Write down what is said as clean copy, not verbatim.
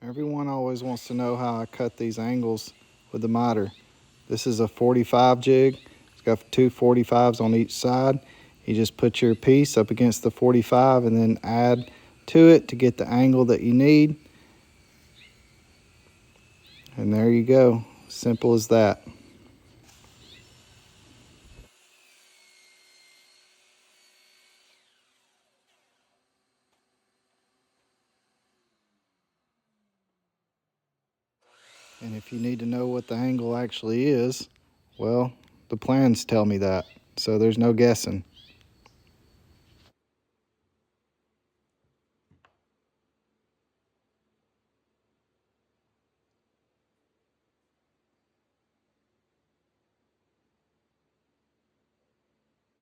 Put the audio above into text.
Everyone always wants to know how I cut these angles with the miter. This is a 45 jig. It's got two 45s on each side. You just put your piece up against the 45 and then add to it to get the angle that you need. And there you go. Simple as that. And if you need to know what the angle actually is, well, the plans tell me that. So there's no guessing.